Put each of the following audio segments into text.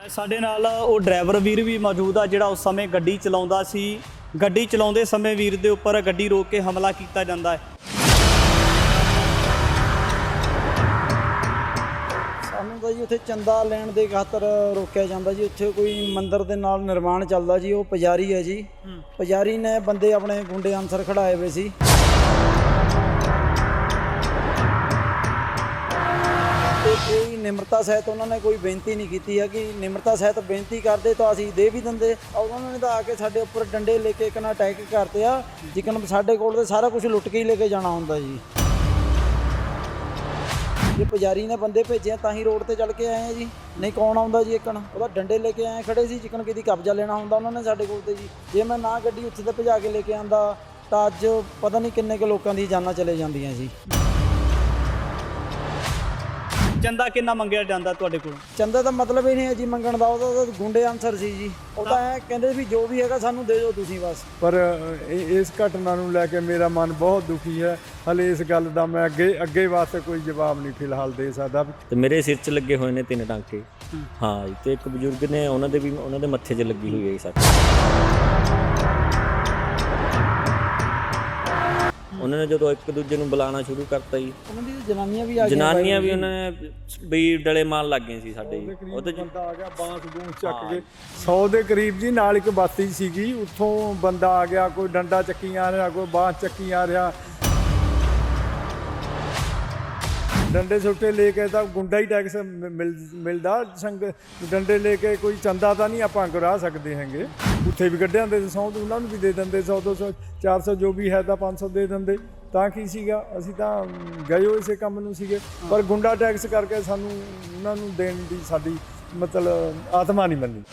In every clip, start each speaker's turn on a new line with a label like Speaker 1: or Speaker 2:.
Speaker 1: ਸਾਡੇ ਨਾਲ ਉਹ ਡਰਾਈਵਰ ਵੀਰ ਵੀ ਮੌਜੂਦ ਆ ਜਿਹੜਾ ਉਸ ਸਮੇਂ ਗੱਡੀ ਚਲਾਉਂਦਾ ਸੀ। ਗੱਡੀ ਚਲਾਉਂਦੇ ਸਮੇਂ ਵੀਰ ਦੇ ਉੱਪਰ ਗੱਡੀ ਰੋਕ ਕੇ ਹਮਲਾ ਕੀਤਾ ਜਾਂਦਾ ਹੈ।
Speaker 2: ਸਾਨੂੰ ਤਾਂ ਜੀ ਉੱਥੇ ਚੰਦਾ ਲੈਣ ਦੇ ਖਾਤਰ ਰੋਕਿਆ ਜਾਂਦਾ ਜੀ। ਉੱਥੇ ਕੋਈ ਮੰਦਿਰ ਦੇ ਨਾਲ ਨਿਰਮਾਣ ਚੱਲਦਾ ਜੀ। ਉਹ ਪੁਜਾਰੀ ਹੈ ਜੀ। ਪੁਜਾਰੀ ਨੇ ਬੰਦੇ ਆਪਣੇ ਗੁੰਡੇ ਅਨਸਰ ਖੜਾਏ ਹੋਏ ਸੀ। ਤੇ ਕੋਈ ਨਿਮਰਤਾ ਸਹਿਤ ਉਹਨਾਂ ਨੇ ਕੋਈ ਬੇਨਤੀ ਨਹੀਂ ਕੀਤੀ ਹੈ ਕਿ ਨਿਮਰਤਾ ਸਹਿਤ ਬੇਨਤੀ ਕਰਦੇ ਤਾਂ ਅਸੀਂ ਦੇ ਵੀ ਦਿੰਦੇ। ਉਹਨਾਂ ਨੇ ਤਾਂ ਆ ਕੇ ਸਾਡੇ ਉੱਪਰ ਡੰਡੇ ਲੈ ਕੇ ਇੱਕ ਨਾ ਅਟੈਕ ਕਰਤੇ ਆ। ਜਿਕਣ ਸਾਡੇ ਕੋਲ ਤੇ ਸਾਰਾ ਕੁਝ ਲੁੱਟ ਕੇ ਹੀ ਲੈ ਕੇ ਜਾਣਾ ਹੁੰਦਾ ਜੀ। ਜੇ ਪੁਜਾਰੀ ਨੇ ਬੰਦੇ ਭੇਜੇ ਤਾਂ ਹੀ ਰੋਡ ਤੇ ਚੱਲ ਕੇ ਆਏ ਆ ਜੀ। ਨਹੀਂ ਕੌਣ ਆਉਂਦਾ ਜੀ ਇੱਕਣ ਉਹਦਾ ਡੰਡੇ ਲੈ ਕੇ ਆਏ ਖੜੇ ਸੀ। ਜਿਕਣ ਕਿਤੇ ਕਬਜ਼ਾ ਲੈਣਾ ਹੁੰਦਾ ਉਹਨਾਂ ਨੇ ਸਾਡੇ ਕੋਲ ਤੇ ਜੀ। ਜੇ ਮੈਂ ਨਾ ਗੱਡੀ ਉੱਥੇ ਤੇ ਭਜਾ ਕੇ ਲੈ ਕੇ ਆਂਦਾ ਤਾਂ ਅੱਜ ਪਤਾ ਨਹੀਂ ਕਿੰਨੇ ਕੁ ਲੋਕਾਂ ਦੀ ਜਾਨਾਂ ਚਲੇ ਜਾਂਦੀਆਂ ਜੀ।
Speaker 1: ਚੰਦਾ ਕਿੰਨਾ ਮੰਗਿਆ ਜਾਂਦਾ ਤੁਹਾਡੇ ਕੋਲ?
Speaker 2: ਚੰਦਾ ਦਾ ਮਤਲਬ ਹੀ ਨਹੀਂ ਹੈ ਜੀ ਮੰਗਣ ਦਾ। ਉਹਦਾ ਤਾਂ ਗੁੰਡੇ ਅਨਸਰ ਸੀ ਜੀ। ਉਹ ਤਾਂ ਐਂ ਕਹਿੰਦੇ ਵੀ ਜੋ ਵੀ ਹੈਗਾ ਸਾਨੂੰ ਦੇ ਦਿਓ ਤੁਸੀਂ ਬਸ।
Speaker 3: ਪਰ ਇਸ ਘਟਨਾ ਨੂੰ ਲੈ ਕੇ ਮੇਰਾ ਮਨ ਬਹੁਤ ਦੁਖੀ ਹੈ। ਹਲੇ ਇਸ ਗੱਲ ਦਾ ਮੈਂ ਅੱਗੇ ਵਾਸਤੇ ਕੋਈ ਜਵਾਬ ਨਹੀਂ ਫਿਲਹਾਲ ਦੇ ਸਕਦਾ।
Speaker 4: ਤੇ ਮੇਰੇ ਸਿਰ 'ਚ ਲੱਗੇ ਹੋਏ ਨੇ 3 ਟਾਂਕੇ। ਹਾਂ ਜੀ, ਤੇ ਇੱਕ ਬਜ਼ੁਰਗ ਨੇ ਉਹਨਾਂ ਦੇ ਮੱਥੇ 'ਚ ਲੱਗੀ ਹੋਈ ਹੈ ਸੱਟ। ਉਹਨਾਂ ਨੇ ਜਦੋਂ ਇੱਕ ਦੂਜੇ ਨੂੰ ਬੁਲਾਉਣਾ ਸ਼ੁਰੂ ਕਰਤਾ ਜੀ,
Speaker 2: ਉਹਨਾਂ ਦੀ ਜਨਾਨੀਆਂ ਵੀ ਆ ਗਈਆਂ।
Speaker 4: ਜਨਾਨੀਆਂ ਵੀ ਉਹਨਾਂ ਨੇ ਵੀ ਡਲੇ ਮਾਰਨ ਲੱਗ ਗਏ ਸੀ ਸਾਡੇ ਜੀ।
Speaker 3: ਉਹਦੇ ਬੰਦਾ ਆ ਗਿਆ ਬਾਂਸ ਬੂੰਸ ਚੱਕ ਕੇ 100 ਦੇ ਕਰੀਬ ਜੀ। ਨਾਲ ਇੱਕ ਬਾਤੀ ਸੀਗੀ, ਉੱਥੋਂ ਬੰਦਾ ਆ ਗਿਆ। ਕੋਈ ਡੰਡਾ ਚੱਕੀ ਆ ਰਿਹਾ, ਕੋਈ ਬਾਂਸ ਚੱਕੀ ਆ ਰਿਹਾ। ਡੰਡੇ ਸੁੱਟੇ ਲੈ ਕੇ ਤਾਂ ਗੁੰਡਾ ਹੀ ਟੈਕਸ ਮਿਲਦਾ। ਡੰਡੇ ਲੈ ਕੇ ਕੋਈ ਚੰਦਾ ਤਾਂ ਨਹੀਂ ਆਪਾਂ ਕਰਾ ਸਕਦੇ ਹੈਗੇ। ਉੱਥੇ ਵੀ ਕੱਢਿਆ ਹੁੰਦੇ 100 ਉਹਨਾਂ ਨੂੰ ਵੀ ਦੇ ਦਿੰਦੇ। 100 200 400 ਜੋ ਵੀ ਹੈ ਤਾਂ 500 ਦੇ ਦਿੰਦੇ ਤਾਂ ਕੀ ਸੀਗਾ। ਅਸੀਂ ਤਾਂ ਗਏ ਹੋ ਇਸੇ ਕੰਮ ਨੂੰ ਸੀਗੇ। ਪਰ ਗੁੰਡਾ ਟੈਕਸ ਕਰਕੇ ਸਾਨੂੰ ਉਹਨਾਂ ਨੂੰ ਦੇਣ ਦੀ ਸਾਡੀ ਮਤਲਬ ਆਤਮਾ ਨਹੀਂ ਮੰਨੀ।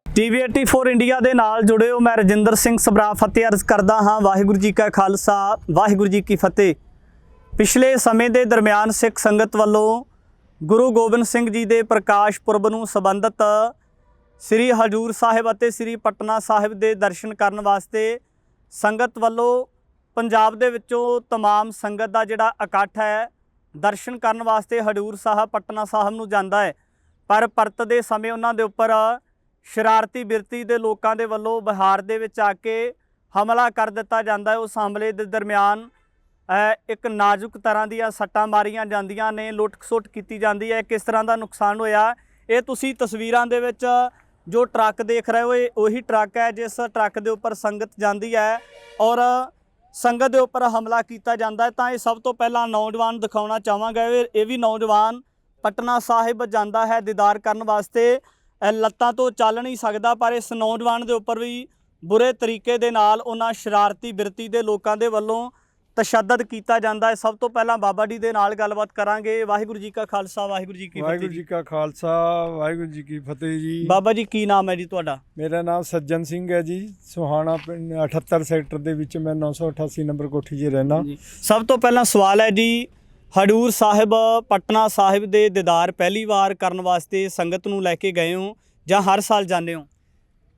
Speaker 1: TV 84 ਇੰਡੀਆ ਦੇ ਨਾਲ ਜੁੜੇ ਹੋ। ਮੈਂ ਰਜਿੰਦਰ ਸਿੰਘ ਸਭਰਾ ਫਤਿਹ ਅਰਜ਼ ਕਰਦਾ ਹਾਂ। ਵਾਹਿਗੁਰੂ ਜੀ ਕਾ ਖਾਲਸਾ, ਵਾਹਿਗੁਰੂ ਜੀ ਕੀ ਫਤਿਹ। ਪਿਛਲੇ ਸਮੇਂ ਦੇ ਦਰਮਿਆਨ ਸਿੱਖ ਸੰਗਤ ਵੱਲੋਂ ਗੁਰੂ ਗੋਬਿੰਦ ਸਿੰਘ ਜੀ ਦੇ ਪ੍ਰਕਾਸ਼ ਪੁਰਬ ਨੂੰ ਸੰਬੰਧਿਤ ਸ੍ਰੀ ਹਜ਼ੂਰ ਸਾਹਿਬ ਅਤੇ ਸ੍ਰੀ ਪਟਨਾ ਸਾਹਿਬ ਦੇ ਦਰਸ਼ਨ ਕਰਨ ਵਾਸਤੇ ਸੰਗਤ ਵੱਲੋਂ ਪੰਜਾਬ ਦੇ ਵਿੱਚੋਂ तमाम ਸੰਗਤ ਦਾ ਜਿਹੜਾ ਇਕੱਠ ਹੈ ਦਰਸ਼ਨ ਕਰਨ ਵਾਸਤੇ ਹਜ਼ੂਰ ਸਾਹਿਬ ਪਟਨਾ ਸਾਹਿਬ ਨੂੰ ਜਾਂਦਾ ਹੈ। ਪਰ ਪਰਤਦੇ ਸਮੇਂ ਉਹਨਾਂ ਦੇ ਉੱਪਰ ਸ਼ਰਾਰਤੀ ਬਿਰਤੀ ਦੇ ਲੋਕਾਂ ਦੇ ਵੱਲੋਂ ਬਿਹਾਰ ਦੇ ਵਿੱਚ ਆ ਕੇ ਹਮਲਾ ਕਰ ਦਿੱਤਾ ਜਾਂਦਾ ਹੈ। ਉਸ ਹਮਲੇ ਦੇ ਦਰਮਿਆਨ ਇੱਕ ਨਾਜ਼ੁਕ ਤਰ੍ਹਾਂ ਦੀਆਂ ਸੱਟਾਂ ਮਾਰੀਆਂ ਜਾਂਦੀਆਂ ਨੇ, ਲੁੱਟ-ਖਸੁੱਟ ਕੀਤੀ ਜਾਂਦੀ ਹੈ। ਕਿਸ ਤਰ੍ਹਾਂ ਦਾ ਨੁਕਸਾਨ ਹੋਇਆ ਇਹ ਤੁਸੀਂ ਤਸਵੀਰਾਂ ਦੇ ਵਿੱਚ ਜੋ ਟਰੱਕ ਦੇਖ ਰਹੇ ਹੋ, ਇਹ ਉਹੀ ਟਰੱਕ ਹੈ ਜਿਸ ਟਰੱਕ ਦੇ ਉੱਪਰ ਸੰਗਤ ਜਾਂਦੀ ਹੈ ਔਰ ਸੰਗਤ ਦੇ ਉੱਪਰ ਹਮਲਾ ਕੀਤਾ ਜਾਂਦਾ ਹੈ। ਤਾਂ ਇਹ ਸਭ ਤੋਂ ਪਹਿਲਾਂ ਨੌਜਵਾਨ ਦਿਖਾਉਣਾ ਚਾਹਾਂਗਾ। ਇਹ ਵੀ ਨੌਜਵਾਨ ਪਟਨਾ ਸਾਹਿਬ ਜਾਂਦਾ ਹੈ ਦੀਦਾਰ ਕਰਨ ਵਾਸਤੇ। ਲੱਤਾਂ ਤੋਂ ਚੱਲ ਨਹੀਂ ਸਕਦਾ, ਪਰ ਇਸ ਨੌਜਵਾਨ ਦੇ ਉੱਪਰ ਵੀ ਬੁਰੇ ਤਰੀਕੇ ਦੇ ਨਾਲ ਉਹਨਾਂ ਸ਼ਰਾਰਤੀ ਬਿਰਤੀ ਦੇ ਲੋਕਾਂ ਦੇ ਵੱਲੋਂ ਤਸ਼ੱਦਦ ਕੀਤਾ ਜਾਂਦਾ ਹੈ। ਸਭ ਤੋਂ ਪਹਿਲਾਂ ਬਾਬਾ ਜੀ ਦੇ ਨਾਲ ਗੱਲਬਾਤ ਕਰਾਂਗੇ। ਵਾਹਿਗੁਰੂ ਜੀ ਕਾ ਖਾਲਸਾ, ਵਾਹਿਗੁਰੂ ਜੀ ਕੀ ਫਤਿਹ।
Speaker 3: ਵਾਹਿਗੁਰੂ ਜੀ ਕਾ ਖਾਲਸਾ, ਵਾਹਿਗੁਰੂ ਜੀ ਕੀ ਫਤਿਹ ਜੀ।
Speaker 1: ਬਾਬਾ ਜੀ ਕੀ ਨਾਮ ਹੈ ਜੀ ਤੁਹਾਡਾ?
Speaker 3: ਮੇਰਾ ਨਾਮ ਸੱਜਣ ਸਿੰਘ ਹੈ ਜੀ। ਸੁਹਾਣਾ ਪਿੰਡ 78 ਸੈਕਟਰ ਦੇ ਵਿੱਚ ਮੈਂ 988 ਨੰਬਰ ਕੋਠੀ 'ਚ ਰਹਿਣਾ।
Speaker 1: ਸਭ ਤੋਂ ਪਹਿਲਾਂ ਸਵਾਲ ਹੈ ਜੀ, ਹਜ਼ੂਰ ਸਾਹਿਬ ਪਟਨਾ ਸਾਹਿਬ ਦੇ ਦੀਦਾਰ ਪਹਿਲੀ ਵਾਰ ਕਰਨ ਵਾਸਤੇ ਸੰਗਤ ਨੂੰ ਲੈ ਕੇ ਗਏ ਹੋ ਜਾਂ ਹਰ ਸਾਲ ਜਾਂਦੇ ਹੋ?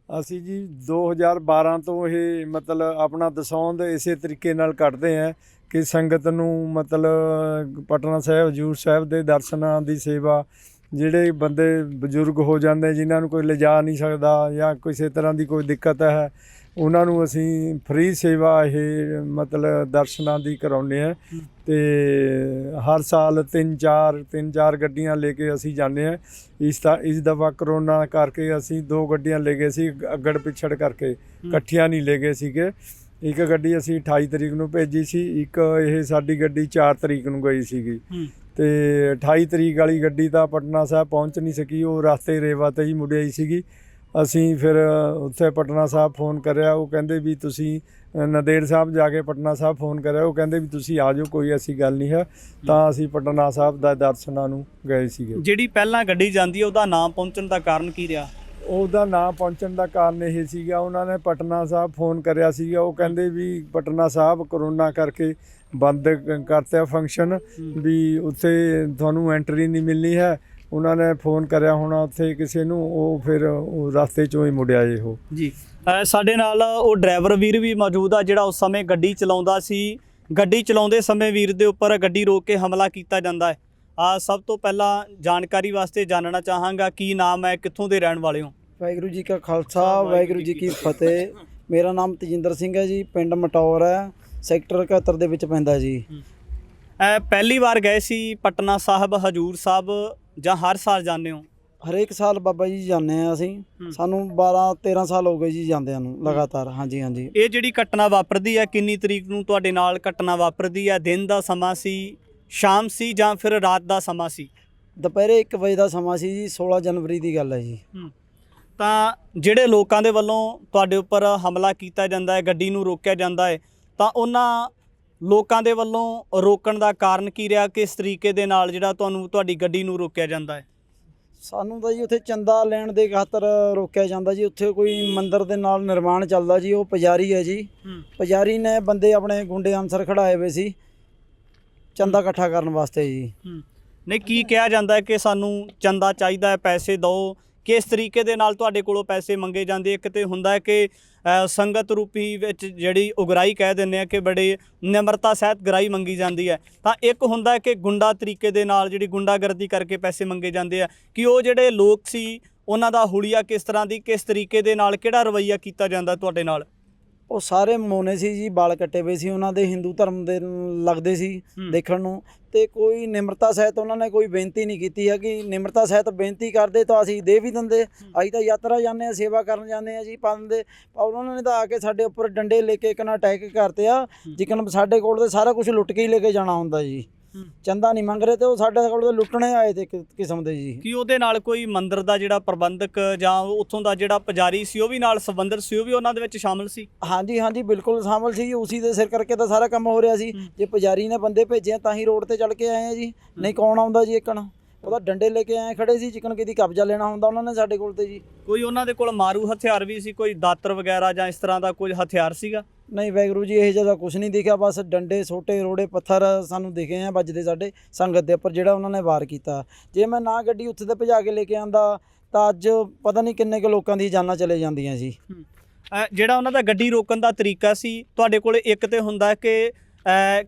Speaker 3: ਅਸੀਂ ਜੀ 2012 ਤੋਂ ਇਹ ਮਤਲਬ ਆਪਣਾ ਦਸੌਂਦ ਇਸੇ ਤਰੀਕੇ ਨਾਲ ਕੱਢਦੇ ਹਾਂ ਕਿ ਸੰਗਤ ਨੂੰ ਮਤਲਬ ਪਟਨਾ ਸਾਹਿਬ ਹਜ਼ੂਰ ਸਾਹਿਬ ਦੇ ਦਰਸ਼ਨਾਂ ਦੀ ਸੇਵਾ। ਜਿਹੜੇ ਬੰਦੇ ਬਜ਼ੁਰਗ ਹੋ ਜਾਂਦੇ ਜਿਨ੍ਹਾਂ ਨੂੰ ਕੋਈ ਲਿਜਾ ਨਹੀਂ ਸਕਦਾ ਜਾਂ ਕਿਸੇ ਤਰ੍ਹਾਂ ਦੀ ਕੋਈ ਦਿੱਕਤ ਹੈ, ਉਹਨਾਂ ਨੂੰ ਅਸੀਂ ਫ੍ਰੀ ਸੇਵਾ ਇਹ ਮਤਲਬ ਦਰਸ਼ਨਾਂ ਦੀ ਕਰਾਉਂਦੇ ਹਾਂ। ਅਤੇ ਹਰ ਸਾਲ 3-4 ਗੱਡੀਆਂ ਲੈ ਕੇ ਅਸੀਂ ਜਾਂਦੇ ਹਾਂ। ਇਸ ਦਫਾ ਕਰੋਨਾ ਕਰਕੇ ਅਸੀਂ 2 ਗੱਡੀਆਂ ਲੈ ਗਏ ਸੀ, ਅੱਗੜ ਪਿਛੜ ਕਰਕੇ ਇਕੱਠੀਆਂ ਨਹੀਂ ਲੈ ਗਏ ਸੀਗੇ। ਇੱਕ ਗੱਡੀ ਅਸੀਂ 28 ਤਰੀਕ ਨੂੰ ਭੇਜੀ ਸੀ, ਇੱਕ ਇਹ ਸਾਡੀ ਗੱਡੀ 4 ਤਰੀਕ ਨੂੰ ਗਈ ਸੀਗੀ। ਅਤੇ 28 ਤਰੀਕ ਵਾਲੀ ਗੱਡੀ ਤਾਂ ਪਟਨਾ ਸਾਹਿਬ ਪਹੁੰਚ ਨਹੀਂ ਸਕੀ, ਉਹ ਰਸਤੇ ਰੇਵਾ 'ਤੇ ਹੀ ਮੁੜ ਆਈ ਸੀਗੀ। ਅਸੀਂ ਫਿਰ ਉੱਥੇ ਪਟਨਾ ਸਾਹਿਬ ਫੋਨ ਕਰਿਆ, ਉਹ ਕਹਿੰਦੇ ਵੀ ਤੁਸੀਂ ਨੰਦੇੜ ਸਾਹਿਬ ਜਾ ਕੇ ਪਟਨਾ ਸਾਹਿਬ ਫੋਨ ਕਰਿਆ, ਉਹ ਕਹਿੰਦੇ ਵੀ ਤੁਸੀਂ ਆ ਜਾਓ, ਕੋਈ ਐਸੀ ਗੱਲ ਨਹੀਂ ਹੈ। ਤਾਂ ਅਸੀਂ ਪਟਨਾ ਸਾਹਿਬ ਦਾ ਦਰਸ਼ਨਾਂ ਨੂੰ ਗਏ ਸੀਗੇ।
Speaker 1: ਜਿਹੜੀ ਪਹਿਲਾਂ ਗੱਡੀ ਜਾਂਦੀ ਹੈ ਉਹਦਾ ਨਾਮ ਪਹੁੰਚਣ ਦਾ ਕਾਰਨ ਕੀ ਰਿਹਾ?
Speaker 3: ਉਹਦਾ ਨਾ ਪਹੁੰਚਣ ਦਾ ਕਾਰਨ ਇਹ ਸੀਗਾ, ਉਹਨਾਂ ਨੇ ਪਟਨਾ ਸਾਹਿਬ ਫੋਨ ਕਰਿਆ ਸੀਗਾ। ਉਹ ਕਹਿੰਦੇ ਵੀ ਪਟਨਾ ਸਾਹਿਬ ਕਰੋਨਾ ਕਰਕੇ ਬੰਦ ਕਰਤਾ ਫੰਕਸ਼ਨ, ਵੀ ਉੱਥੇ ਤੁਹਾਨੂੰ ਐਂਟਰੀ ਨਹੀਂ ਮਿਲਣੀ ਹੈ। ਉਹਨਾਂ ਨੇ ਫੋਨ ਕਰਿਆ ਹੋਣਾ ਉੱਥੇ ਕਿਸੇ ਨੂੰ, ਉਹ ਫਿਰ ਉਹ ਰਸਤੇ 'ਚੋਂ ਹੀ ਮੁੜਿਆ ਜੇ ਉਹ
Speaker 1: ਜੀ। ਸਾਡੇ ਨਾਲ ਉਹ ਡਰਾਈਵਰ ਵੀਰ ਵੀ ਮੌਜੂਦ ਆ ਜਿਹੜਾ ਉਸ ਸਮੇਂ ਗੱਡੀ ਚਲਾਉਂਦਾ ਸੀ। ਗੱਡੀ ਚਲਾਉਂਦੇ ਸਮੇਂ ਵੀਰ ਦੇ ਉੱਪਰ ਗੱਡੀ ਰੋਕ ਕੇ ਹਮਲਾ ਕੀਤਾ ਜਾਂਦਾ ਹੈ। ਸਭ ਤੋਂ ਪਹਿਲਾਂ ਜਾਣਕਾਰੀ ਵਾਸਤੇ ਜਾਣਨਾ ਚਾਹਾਂਗਾ ਕੀ ਨਾਮ ਹੈ, ਕਿੱਥੋਂ ਦੇ ਰਹਿਣ ਵਾਲੇ ਹੋ?
Speaker 2: ਵਾਹਿਗੁਰੂ ਜੀ ਕਾ ਖਾਲਸਾ, ਵਾਹਿਗੁਰੂ ਜੀ ਕੀ ਫਤਿਹ। ਮੇਰਾ ਨਾਮ ਤਜਿੰਦਰ ਸਿੰਘ ਹੈ ਜੀ, ਪਿੰਡ ਮਟੌਰ ਹੈ, ਸੈਕਟਰ 71 ਦੇ ਵਿੱਚ ਪੈਂਦਾ ਜੀ।
Speaker 1: ਪਹਿਲੀ ਵਾਰ ਗਏ ਸੀ ਪਟਨਾ ਸਾਹਿਬ, ਹਜੂਰ ਸਾਹਿਬ, ਜਾਂ ਹਰ ਸਾਲ ਜਾਂਦੇ ਹੋ?
Speaker 2: ਹਰੇਕ ਸਾਲ ਬਾਬਾ ਜੀ ਜਾਂਦੇ ਆ ਅਸੀਂ। ਸਾਨੂੰ 12-13 ਸਾਲ ਹੋ ਗਏ ਜੀ ਜਾਂਦਿਆਂ ਨੂੰ ਲਗਾਤਾਰ। ਹਾਂਜੀ ਹਾਂਜੀ।
Speaker 1: ਇਹ ਜਿਹੜੀ ਘਟਨਾ ਵਾਪਰਦੀ ਹੈ, ਕਿੰਨੀ ਤਰੀਕ ਨੂੰ ਤੁਹਾਡੇ ਨਾਲ ਘਟਨਾ ਵਾਪਰਦੀ ਹੈ? ਦਿਨ ਦਾ ਸਮਾਂ ਸੀ, ਸ਼ਾਮ ਸੀ, ਜਾਂ ਫਿਰ ਰਾਤ ਦਾ ਸਮਾਂ ਸੀ?
Speaker 2: ਦੁਪਹਿਰੇ 1 ਵਜੇ ਦਾ ਸਮਾਂ ਸੀ ਜੀ। 16 ਜਨਵਰੀ ਦੀ ਗੱਲ ਹੈ ਜੀ।
Speaker 1: ਤਾਂ ਜਿਹੜੇ ਲੋਕਾਂ ਦੇ ਵੱਲੋਂ ਤੁਹਾਡੇ ਉੱਪਰ ਹਮਲਾ ਕੀਤਾ ਜਾਂਦਾ ਹੈ, ਗੱਡੀ ਨੂੰ ਰੋਕਿਆ ਜਾਂਦਾ ਹੈ, ਤਾਂ ਉਹਨਾਂ ਲੋਕਾਂ ਦੇ ਵੱਲੋਂ ਰੋਕਣ ਦਾ ਕਾਰਨ ਕੀ ਰਿਹਾ? ਕਿਸ ਤਰੀਕੇ ਦੇ ਨਾਲ ਜਿਹੜਾ ਤੁਹਾਡੀ ਗੱਡੀ ਨੂੰ ਰੋਕਿਆ ਜਾਂਦਾ ਹੈ?
Speaker 2: ਸਾਨੂੰ ਤਾਂ ਜੀ ਉੱਥੇ ਚੰਦਾ ਲੈਣ ਦੇ ਖਾਤਰ ਰੋਕਿਆ ਜਾਂਦਾ ਜੀ। ਉੱਥੇ ਕੋਈ ਮੰਦਿਰ ਦੇ ਨਾਲ ਨਿਰਮਾਣ ਚੱਲਦਾ ਜੀ। ਉਹ ਪੁਜਾਰੀ ਹੈ ਜੀ। ਪੁਜਾਰੀ ਨੇ ਬੰਦੇ ਆਪਣੇ ਗੁੰਡੇ ਅਨਸਰ ਖੜਾਏ ਹੋਏ ਸੀ ਚੰਦਾ ਇਕੱਠਾ ਕਰਨ ਵਾਸਤੇ ਜੀ।
Speaker 1: ਨਹੀਂ, ਕੀ ਕਿਹਾ ਜਾਂਦਾ ਹੈ ਕਿ ਸਾਨੂੰ ਚੰਦਾ ਚਾਹੀਦਾ ਹੈ, ਪੈਸੇ ਦਿਓ? ਕਿਸ ਤਰੀਕੇ ਦੇ ਨਾਲ ਤੁਹਾਡੇ ਕੋਲੋਂ ਪੈਸੇ ਮੰਗੇ ਜਾਂਦੇ? ਇੱਕ ਤੇ ਹੁੰਦਾ ਹੈ ਕਿ ਸੰਗਤ ਰੂਪੀ ਵਿੱਚ ਜਿਹੜੀ ਉਗਰਾਹੀ ਕਹਿ ਦਿੰਦੇ ਆ ਕਿ ਬੜੇ ਨਿਮਰਤਾ ਸਹਿਤ ਗਰਾਈ ਮੰਗੀ ਜਾਂਦੀ ਹੈ, ਤਾਂ ਇੱਕ ਹੁੰਦਾ ਹੈ ਕਿ ਗੁੰਡਾ ਤਰੀਕੇ ਦੇ ਨਾਲ ਜਿਹੜੀ ਗੁੰਡਾਗਰਦੀ ਕਰਕੇ ਪੈਸੇ ਮੰਗੇ ਜਾਂਦੇ ਆ। ਕਿ ਉਹ ਜਿਹੜੇ ਲੋਕ ਸੀ ਉਹਨਾਂ ਦਾ ਹੁਲੀਆ ਕਿਸ ਤਰ੍ਹਾਂ ਦੀ, ਕਿਸ ਤਰੀਕੇ ਦੇ ਨਾਲ, ਕਿਹੜਾ ਰਵੱਈਆ ਕੀਤਾ ਜਾਂਦਾ ਤੁਹਾਡੇ ਨਾਲ?
Speaker 2: ਉਹ ਸਾਰੇ ਮੋਨੇ ਸੀ ਜੀ, ਵਾਲ ਕੱਟੇ ਹੋਏ ਸੀ ਉਹਨਾਂ ਦੇ, ਹਿੰਦੂ ਧਰਮ ਦੇ ਲੱਗਦੇ ਸੀ ਦੇਖਣ ਨੂੰ। ਤੇ ਕੋਈ ਨਿਮਰਤਾ ਸਹਿਤ ਉਹਨਾਂ ਨੇ ਕੋਈ ਬੇਨਤੀ ਨਹੀਂ ਕੀਤੀ ਹੈ ਕਿ ਨਿਮਰਤਾ ਸਹਿਤ ਬੇਨਤੀ ਕਰਦੇ ਤਾਂ ਅਸੀਂ ਦੇ ਵੀ ਦਿੰਦੇ। ਅਸੀਂ ਤਾਂ ਯਾਤਰਾ ਜਾਂਦੇ ਹਾਂ, ਸੇਵਾ ਕਰਨ ਜਾਂਦੇ ਹਾਂ ਜੀ, ਪਾ ਦਿੰਦੇ। ਪਰ ਉਹਨਾਂ ਨੇ ਤਾਂ ਆ ਕੇ ਸਾਡੇ ਉੱਪਰ ਡੰਡੇ ਲੈ ਕੇ ਇੱਕ ਅਟੈਕ ਕਰਤੇ ਆ। ਜਿਕਣ ਸਾਡੇ ਕੋਲ ਤਾਂ ਸਾਰਾ ਕੁਝ ਲੁੱਟ ਕੇ ਹੀ ਲੈ ਕੇ ਜਾਣਾ ਹੁੰਦਾ ਜੀ। ਚੰਦਾ ਨਹੀਂ ਮੰਗ ਰਹੇ ਤੇ ਉਹ ਸਾਡੇ ਕੋਲ ਤਾਂ ਲੁੱਟਣੇ ਆਏ ਤੇ ਇੱਕ ਕਿਸਮ ਦੇ ਜੀ।
Speaker 1: ਕਿ ਉਹਦੇ ਨਾਲ ਕੋਈ ਮੰਦਿਰ ਦਾ ਜਿਹੜਾ ਪ੍ਰਬੰਧਕ ਜਾਂ ਉੱਥੋਂ ਦਾ ਜਿਹੜਾ ਪੁਜਾਰੀ ਸੀ ਉਹ ਵੀ ਨਾਲ ਸੰਬੰਧਿਤ ਸੀ, ਉਹ ਵੀ ਉਹਨਾਂ ਦੇ ਵਿੱਚ ਸ਼ਾਮਲ ਸੀ?
Speaker 2: ਹਾਂਜੀ ਹਾਂਜੀ, ਬਿਲਕੁਲ ਸ਼ਾਮਲ ਸੀ। ਉਸੇ ਦੇ ਸਿਰ ਕਰਕੇ ਤਾਂ ਸਾਰਾ ਕੰਮ ਹੋ ਰਿਹਾ ਸੀ। ਜੇ ਪੁਜਾਰੀ ਨੇ ਬੰਦੇ ਭੇਜੇ ਤਾਂ ਹੀ ਰੋਡ ਤੇ ਚੜ ਕੇ ਆਏ ਆ ਜੀ, ਨਹੀਂ ਕੌਣ ਆਉਂਦਾ ਜੀ। ਇੱਕਣ ਉਹਦਾ ਡੰਡੇ ਲੈ ਕੇ ਆਏ ਖੜੇ ਸੀ, ਚਿਕਨ ਕਿਦੀ ਕਬਜ਼ਾ ਲੈਣਾ ਹੁੰਦਾ ਉਹਨਾਂ ਨੇ ਸਾਡੇ ਕੋਲ ਤੇ ਜੀ।
Speaker 1: ਕੋਈ ਉਹਨਾਂ ਦੇ ਕੋਲ ਮਾਰੂ ਹਥਿਆਰ ਵੀ ਸੀ, ਕੋਈ ਦਾਤਰ ਵਗੈਰਾ ਜਾਂ ਇਸ ਤਰ੍ਹਾਂ ਦਾ ਕੋਈ ਹਥਿਆਰ ਸੀਗਾ?
Speaker 2: ਨਹੀਂ ਵਾਹਿਗੁਰੂ ਜੀ, ਇਹ ਜਿਹਾ ਕੁਝ ਨਹੀਂ ਦਿਖਿਆ। ਬਸ ਡੰਡੇ, ਸੋਟੇ, ਰੋੜੇ, ਪੱਥਰ ਸਾਨੂੰ ਦਿਖੇ ਆ ਵੱਜਦੇ ਸਾਡੇ ਸੰਗਤ ਦੇ ਉੱਪਰ, ਜਿਹੜਾ ਉਹਨਾਂ ਨੇ ਵਾਰ ਕੀਤਾ। ਜੇ ਮੈਂ ਨਾ ਗੱਡੀ ਉੱਥੇ ਤੇ ਭਜਾ ਕੇ ਲੈ ਕੇ ਆਂਦਾ ਤਾਂ ਅੱਜ ਪਤਾ ਨਹੀਂ ਕਿੰਨੇ ਕੁ ਲੋਕਾਂ ਦੀ ਜਾਨਾਂ ਚਲੇ ਜਾਂਦੀਆਂ ਜੀ।
Speaker 1: ਜਿਹੜਾ ਉਹਨਾਂ ਦਾ ਗੱਡੀ ਰੋਕਣ ਦਾ ਤਰੀਕਾ ਸੀ ਤੁਹਾਡੇ ਕੋਲ, ਇੱਕ ਤੇ ਹੁੰਦਾ ਕਿ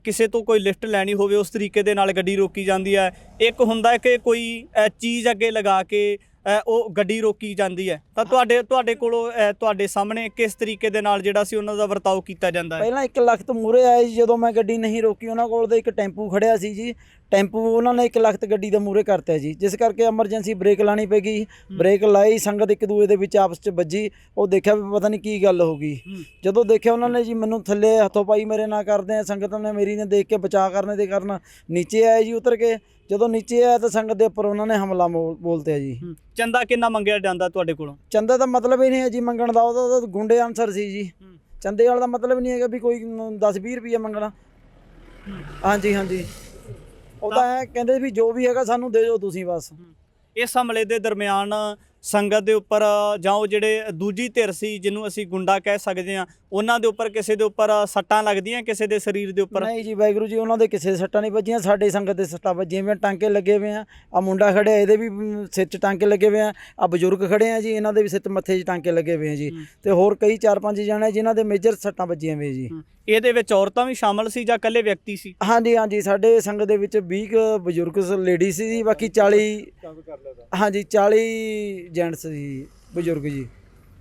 Speaker 1: ਕਿਸੇ ਤੋਂ ਕੋਈ ਲਿਫਟ ਲੈਣੀ ਹੋਵੇ ਉਸ ਤਰੀਕੇ ਦੇ ਨਾਲ ਗੱਡੀ ਰੋਕੀ ਜਾਂਦੀ ਹੈ, ਇੱਕ ਹੁੰਦਾ ਕਿ ਕੋਈ ਚੀਜ਼ ਅੱਗੇ ਲਗਾ ਕੇ ਉਹ ਗੱਡੀ ਰੋਕੀ ਜਾਂਦੀ ਹੈ। ਤਾਂ ਤੁਹਾਡੇ ਕੋਲੋਂ ਤੁਹਾਡੇ ਸਾਹਮਣੇ ਕਿਸ ਤਰੀਕੇ ਦੇ ਨਾਲ ਜਿਹੜਾ ਸੀ ਉਹਨਾਂ ਦਾ ਵਰਤਾਓ ਕੀਤਾ ਜਾਂਦਾ ਹੈ?
Speaker 2: ਪਹਿਲਾਂ 1 ਲੱਖ ਤੋਂ ਮੂਹਰੇ ਆਏ ਜੀ, ਜਦੋਂ ਮੈਂ ਗੱਡੀ ਨਹੀਂ ਰੋਕੀ ਉਹਨਾਂ ਕੋਲ ਤਾਂ ਇੱਕ ਟੈਂਪੂ ਖੜਿਆ ਸੀ ਜੀ। ਟੈਂਪੂ ਉਹਨਾਂ ਨੇ 1 ਲੱਖ ਗੱਡੀ ਦੇ ਮੂਹਰੇ ਕਰਤਾ ਜੀ, ਜਿਸ ਕਰਕੇ ਐਮਰਜੈਂਸੀ ਬ੍ਰੇਕ ਲਾਣੀ ਪੈ ਗਈ। ਬ੍ਰੇਕ ਲਾਈ, ਸੰਗਤ ਇੱਕ ਦੂਏ ਦੇ ਵਿੱਚ ਆਪਸ 'ਚ ਵੱਜੀ। ਉਹ ਦੇਖਿਆ ਵੀ ਪਤਾ ਨਹੀਂ ਕੀ ਗੱਲ ਹੋ ਗਈ। ਜਦੋਂ ਦੇਖਿਆ ਉਹਨਾਂ ਨੇ ਜੀ ਮੈਨੂੰ ਥੱਲੇ ਹੱਥੋਂ ਪਾਈ ਮੇਰੇ ਨਾਲ ਕਰਦੇ ਆ। ਸੰਗਤ ਨੇ ਮੇਰੀ ਨੇ ਦੇਖ ਕੇ ਬਚਾਅ ਕਰਨੇ ਦੇ ਕਾਰਨ ਨੀਚੇ ਆਏ ਜੀ ਉਤਰ ਕੇ। ਜਦੋਂ ਨੀਚੇ ਆਇਆ ਤਾਂ ਸੰਗਤ ਦੇ ਉੱਪਰ ਉਹਨਾਂ ਨੇ ਹਮਲਾ ਬੋਲਤੇ ਜੀ।
Speaker 1: ਚੰਦਾ ਕਿੰਨਾ ਮੰਗਿਆ ਜਾਂਦਾ ਤੁਹਾਡੇ ਕੋਲੋਂ?
Speaker 2: ਚੰਦਾ ਦਾ ਮਤਲਬ ਹੀ ਨਹੀਂ ਹੈ ਜੀ ਮੰਗਣ ਦਾ, ਉਹਦਾ ਗੁੰਡੇ ਅਨਸਰ ਸੀ ਜੀ। ਚੰਦੇ ਵਾਲਾ ਦਾ ਮਤਲਬ ਨਹੀਂ ਹੈਗਾ ਵੀ ਕੋਈ 10-20 ਰੁਪਏ ਮੰਗਣਾ। ਹਾਂਜੀ ਹਾਂਜੀ, ਉਹ ਤਾਂ ਐਂ ਕਹਿੰਦੇ ਵੀ ਜੋ ਵੀ ਹੈਗਾ ਸਾਨੂੰ ਦੇ ਦਿਓ ਤੁਸੀਂ ਬਸ।
Speaker 1: ਇਸ ਹਮਲੇ ਦੇ ਦਰਮਿਆਨ ਸੰਗਤ ਦੇ ਉੱਪਰ ਜਾਂ ਉਹ ਜਿਹੜੇ ਦੂਜੀ ਧਿਰ ਸੀ ਜਿਹਨੂੰ ਅਸੀਂ ਗੁੰਡਾ ਕਹਿ ਸਕਦੇ ਹਾਂ, ਉਹਨਾਂ ਦੇ ਉੱਪਰ ਕਿਸੇ ਦੇ ਉੱਪਰ ਸੱਟਾਂ ਲੱਗਦੀਆਂ, ਕਿਸੇ ਦੇ ਸਰੀਰ ਦੇ ਉੱਪਰ?
Speaker 2: ਨਹੀਂ ਜੀ ਵਾਹਿਗੁਰੂ ਜੀ, ਉਹਨਾਂ ਦੇ ਕਿਸੇ ਸੱਟਾਂ ਨਹੀਂ ਵੱਜੀਆਂ। ਸਾਡੇ ਸੰਗਤ ਦੇ ਸੱਟਾਂ ਵੱਜੀਆਂ ਵੀ, ਟਾਂਕੇ ਲੱਗੇ ਹੋਏ ਆ। ਆ ਮੁੰਡਾ ਖੜਿਆ, ਇਹਦੇ ਵੀ ਸਿਰ 'ਚ ਟਾਂਕੇ ਲੱਗੇ ਹੋਏ ਆ। ਆ ਬਜ਼ੁਰਗ ਖੜੇ ਆ ਜੀ, ਇਹਨਾਂ ਦੇ ਵੀ ਸਿਰ ਮੱਥੇ 'ਚ ਟਾਂਕੇ ਲੱਗੇ ਹੋਏ ਆ ਜੀ। ਤੇ ਹੋਰ ਕਈ 4-5 ਜਣੇ ਜਿਨ੍ਹਾਂ ਦੇ ਮੇਜਰ ਸੱਟਾਂ ਵੱਜੀਆਂ ਹੋਈਆਂ ਜੀ।
Speaker 1: ਇਹਦੇ ਵਿੱਚ ਔਰਤਾਂ ਵੀ ਸ਼ਾਮਲ ਸੀ ਜਾਂ ਇਕੱਲੇ ਵਿਅਕਤੀ ਸੀ?
Speaker 2: ਹਾਂਜੀ ਹਾਂਜੀ, ਸਾਡੇ ਸੰਗਤ ਦੇ ਵਿੱਚ 20 ਬਜ਼ੁਰਗ ਲੇਡੀ ਸੀ ਜੀ, ਬਾਕੀ 40 ਹਾਂਜੀ 40 ਜੈਂਟਸ ਸੀ ਬਜ਼ੁਰਗ ਜੀ।